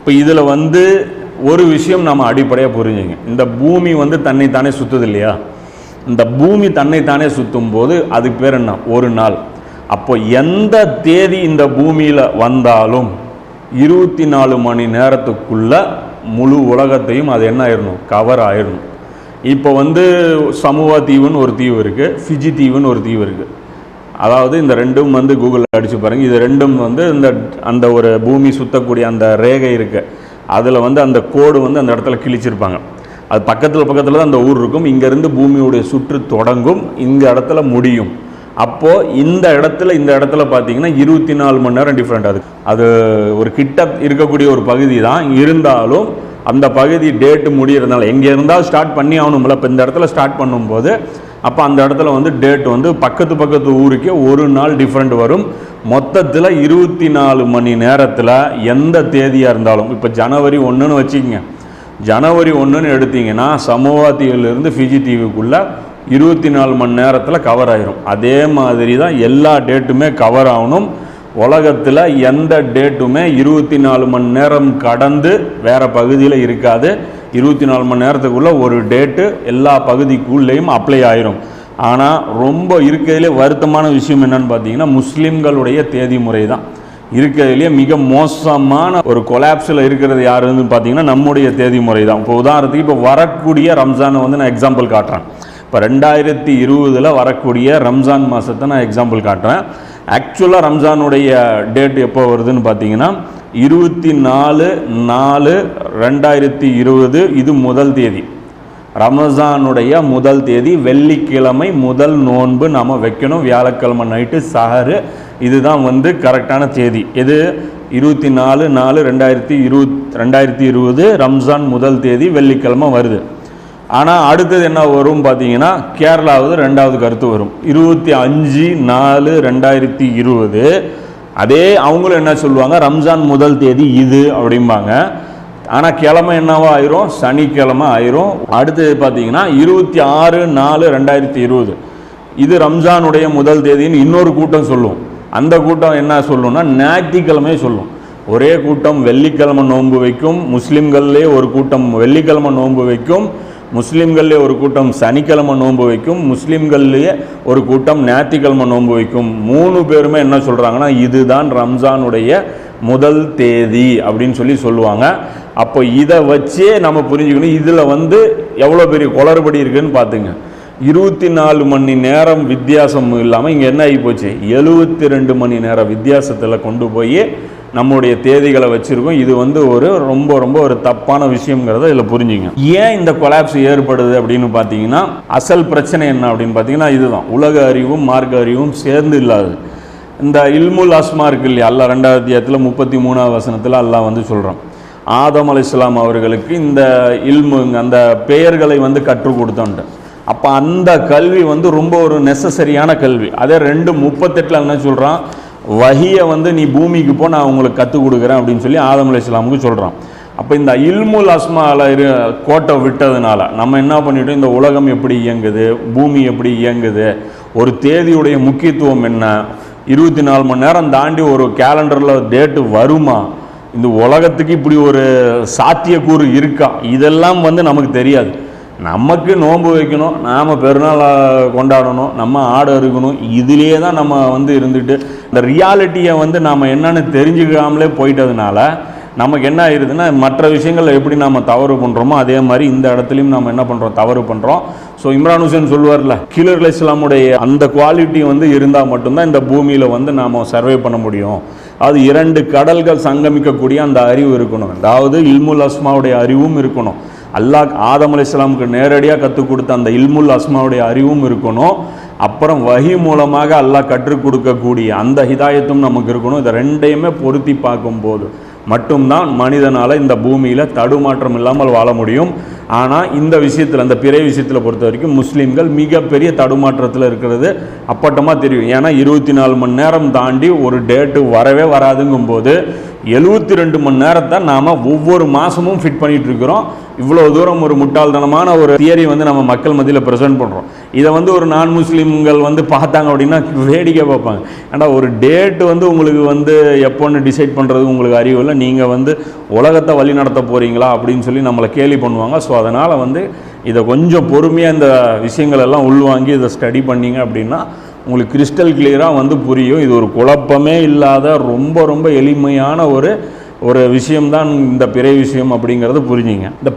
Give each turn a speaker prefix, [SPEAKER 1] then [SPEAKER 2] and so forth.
[SPEAKER 1] இப்போ இதில் வந்து ஒரு விஷயம் நம்ம அடிப்படையாக புரிஞ்சுங்க, இந்த பூமி வந்து தன்னைத்தானே சுற்றுது இல்லையா, இந்த பூமி தன்னைத்தானே சுற்றும் போது அதுக்கு பேர் என்ன, ஒரு நாள். அப்போ எந்த தேதி இந்த பூமியில் வந்தாலும் 24 மணி நேரத்துக்குள்ள முழு உலகத்தையும் அது என்ன ஆயிடணும், கவர் ஆயிடணும். இப்போ வந்து சமூவா தீவுன்னு ஒரு தீவு இருக்குது, ஃபிஜி தீவுன்னு ஒரு தீவு இருக்குது. அதாவது இந்த ரெண்டும் வந்து கூகுளில் அடித்து பாருங்கள், இது ரெண்டும் வந்து அந்த ஒரு பூமி சுற்றக்கூடிய அந்த ரேகை இருக்குது, அதில் வந்து அந்த கோடு வந்து அந்த இடத்துல கிழிச்சிருப்பாங்க. அது பக்கத்தில் தான் அந்த ஊர் இருக்கும். இங்கேருந்து பூமியுடைய சுற்று தொடங்கும், இந்த இடத்துல முடியும். அப்போது இந்த இடத்துல பார்த்தீங்கன்னா 24 மணி நேரம் டிஃப்ரெண்ட். அது ஒரு கிட்ட இருக்கக்கூடிய ஒரு பகுதி தான், இருந்தாலும் அந்த பகுதி டேட்டு முடியறதுனால எங்கே இருந்தால் ஸ்டார்ட் பண்ணி ஆகணும்ல. இப்போ இந்த இடத்துல ஸ்டார்ட் பண்ணும்போது அப்போ அந்த இடத்துல வந்து டேட் வந்து பக்கத்து ஊருக்கே ஒரு நாள் டிஃப்ரெண்ட் வரும். மொத்தத்தில் 24 மணி நேரத்தில் எந்த தேதியாக இருந்தாலும், இப்போ ஜனவரி 1ன்னு வச்சுக்கோங்க, ஜனவரி 1ன்னு எடுத்தீங்கன்னா சமோவா தீவிலிருந்து ஃபிஜி தீவுக்குள்ளே 24 மணி நேரத்தில் கவர் ஆகிரும். அதே மாதிரி தான் எல்லா டேட்டுமே கவர் ஆகணும். உலகத்தில் எந்த டேட்டுமே 24 மணி நேரம் கடந்து வேறு பகுதியில் இருக்காது. 24 மணி நேரத்துக்குள்ளே ஒரு டேட்டு எல்லா பகுதிக்குள்ளேயும் அப்ளை ஆயிரும். ஆனால் ரொம்ப இருக்கிறதுலே வருத்தமான விஷயம் என்னன்னு பார்த்தீங்கன்னா, முஸ்லீம்களுடைய தேதி முறை தான் இருக்கிறதுலே மிக மோசமான ஒரு கொலாப்ஸில் இருக்கிறது யாருன்னு பார்த்தீங்கன்னா நம்முடைய தேதி முறை தான். இப்போ உதாரணத்துக்கு இப்போ வரக்கூடிய ரம்ஜானை வந்து நான் எக்ஸாம்பிள் காட்டுறேன். இப்போ 2020 வரக்கூடிய ரம்ஜான் மாதத்தை நான் எக்ஸாம்பிள் காட்டுறேன். ஆக்சுவலாக ரம்ஜானுடைய டேட் எப்போ வருதுன்னு பார்த்தீங்கன்னா 24/4/2020. இது முதல் தேதி, ரமஜானுடைய முதல் தேதி, வெள்ளிக்கிழமை முதல் நோன்பு நாம் வைக்கணும், வியாழக்கிழமை நைட்டு சஹரு. இதுதான் வந்து கரெக்டான தேதி. இது 24/4/2020 ரம்ஜான் முதல் தேதி வெள்ளிக்கிழமை வருது. ஆனால் அடுத்தது என்ன வரும் பார்த்தீங்கன்னா, கேரளாவது ரெண்டாவது கருத்து வரும் 25/4/2020. அதே அவங்களும் என்ன சொல்லுவாங்க, ரம்ஜான் முதல் தேதி இது அப்படிம்பாங்க. ஆனால் கிழமை என்னவோ ஆயிரும், சனிக்கிழமை ஆயிரும். அடுத்தது பார்த்தீங்கன்னா 26/4/2020. இது ரம்ஜானுடைய முதல் தேதின்னு இன்னொரு கூட்டம் சொல்லும். அந்த கூட்டம் என்ன சொல்லும்னா ஞாயிற்றுக்கிழமை சொல்லும். ஒரே கூட்டம் வெள்ளிக்கிழமை நோன்பு வைக்கும், முஸ்லீம்கள்லேயே ஒரு கூட்டம் வெள்ளிக்கிழமை நோன்பு வைக்கும், முஸ்லீம்கள்லேயே ஒரு கூட்டம் சனிக்கிழமை நோன்பு வைக்கும், முஸ்லீம்கள்லேயே ஒரு கூட்டம் ஞாயிற்றுக்கிழமை நோன்பு வைக்கும். 3 பேருமே என்ன சொல்கிறாங்கன்னா இதுதான் ரம்ஜானுடைய முதல் தேதி அப்படின்னு சொல்லுவாங்க. அப்போ இதை வச்சே நம்ம புரிஞ்சுக்கணும் இதில் வந்து எவ்வளோ பெரிய குளறுபடி இருக்குதுன்னு பார்த்துங்க. 24 மணி நேரம் வித்தியாசம் இல்லாமல் இங்கே என்ன ஆகி போச்சு, 72 மணி நேரம் வித்தியாசத்தில் கொண்டு போய் நம்முடைய தேதிகளை வச்சுருக்கோம். இது வந்து ஒரு ரொம்ப ஒரு தப்பான விஷயங்கிறத இதில் புரிஞ்சுங்க. ஏன் இந்த கொலாப்ஸ் ஏற்படுது அப்படின்னு பார்த்தீங்கன்னா, அசல் பிரச்சனை என்ன அப்படின்னு பார்த்தீங்கன்னா இதுதான், உலக அறிவும் மார்க்க அறிவும் சேர்ந்து இல்லாதது. இந்த இல்முல் அஸ்மா இருக்கு இல்லையா, அல்லாஹ் 2வது அத்தியாயத்தில் 33வது வசனத்தில் அல்லாஹ் வந்து சொல்கிறான், ஆதம் அலைஹிஸ்ஸலாம் அவர்களுக்கு இந்த இல்மு அந்த பெயர்களை வந்து கற்றுக் கொடுத்தோன்ட்டு. அப்போ அந்த கல்வி வந்து ரொம்ப ஒரு நெசசரியான கல்வி. அதே 2:38 என்ன சொல்கிறான், வஹியை வந்து நீ பூமிக்கு போ, நான் உங்களுக்கு கற்றுக் கொடுக்குறேன் அப்படின்னு சொல்லி ஆதம் அலைஹிஸ்ஸலாமுக்கு சொல்கிறான். அப்போ இந்த இல்முல் அஸ்மாவில் கோட்டை விட்டதுனால நம்ம என்ன பண்ணிட்டோம், இந்த உலகம் எப்படி இயங்குது, பூமி எப்படி இயங்குது, ஒரு தேதியுடைய முக்கியத்துவம் என்ன, 24 மணி நேரம் தாண்டி ஒரு கேலண்டரில் டேட்டு வருமா, இந்த உலகத்துக்கு இப்படி ஒரு சாத்தியக்கூறு இருக்கா, இதெல்லாம் வந்து நமக்கு தெரியாது. நமக்கு நோன்பு வைக்கணும், நாம் பெருநாள் கொண்டாடணும், நம்ம ஆடு அறுக்கணும், இதிலேயே தான் நம்ம வந்து இருந்துட்டு இந்த ரியாலிட்டியை வந்து நாம் என்னன்னு தெரிஞ்சுக்காமலே போயிட்டதுனால நமக்கு என்ன ஆயிடுதுன்னா, மற்ற விஷயங்களில் எப்படி நாம் தவறு பண்ணுறோமோ அதே மாதிரி இந்த இடத்துலையும் நம்ம என்ன பண்ணுறோம், தவறு பண்ணுறோம். ஸோ இம்ரான் ஹுசைன் சொல்லுவார்ல, ஹிலர் அலைஹிஸ்ஸலாமுடைய அந்த குவாலிட்டி வந்து இருந்தால் மட்டும்தான் இந்த பூமியில் வந்து நாம் சர்வே பண்ண முடியும். அது 2 கடல்கள் சங்கமிக்கக்கூடிய அந்த அறிவு இருக்கணும். அதாவது இல்முல் அஸ்மாவுடைய அறிவும் இருக்கணும், அல்லாஹ் ஆதம் அலைஹிஸ்ஸலாமுக்கு நேரடியாக கற்றுக் கொடுத்த அந்த இல்முல் அஸ்மாவுடைய அறிவும் இருக்கணும். அப்புறம் வஹி மூலமாக அல்லாஹ் கற்றுக் கொடுக்கக்கூடிய அந்த ஹிதாயத்தும் நமக்கு இருக்கணும். இதை 2யுமே பொருத்தி பார்க்கும்போது மட்டும்தான் மனிதனால் இந்த பூமியில் தடுமாற்றம் இல்லாமல் வாழ முடியும். ஆனால் இந்த விஷயத்தில், அந்த பிறை விஷயத்தில் பொறுத்த வரைக்கும் முஸ்லீம்கள் மிகப்பெரிய தடுமாற்றத்தில் இருக்கிறது அப்பட்டமாக தெரியும். ஏன்னா 24 மணி நேரம் தாண்டி ஒரு டேட்டு வரவே வராதுங்கும்போது 72 மணி நேரத்தை நாம் ஒவ்வொரு மாதமும் ஃபிட் பண்ணிகிட்டு இருக்கிறோம். இவ்வளோ தூரம் ஒரு முட்டாள்தனமான ஒரு தியரி வந்து நம்ம மக்கள் மத்தியில் ப்ரெசென்ட் பண்ணுறோம். இதை வந்து ஒரு நான் முஸ்லீம்கள் வந்து பார்த்தாங்க அப்படின்னா வேடிக்கை பார்ப்பாங்க. ஏன்னா ஒரு டேட்டு வந்து உங்களுக்கு வந்து எப்போன்னு டிசைட் பண்ணுறது உங்களுக்கு அறிவு இல்லை, நீங்கள் வந்து உலகத்தை வழி நடத்த போகிறீங்களா அப்படின்னு சொல்லி நம்மளை கேலி பண்ணுவாங்க. ஸோ அதனால் வந்து இதை கொஞ்சம் பொறுமையாக இந்த விஷயங்கள் எல்லாம் உள்வாங்கி இதை ஸ்டடி பண்ணிங்க அப்படின்னா உங்களுக்கு கிறிஸ்டல் கிளியராக வந்து புரியும். இது ஒரு குழப்பமே இல்லாத ரொம்ப ரொம்ப எளிமையான ஒரு விஷயம்தான் இந்த பிறை விஷயம் அப்படிங்கிறது புரிஞ்சுங்க. இந்த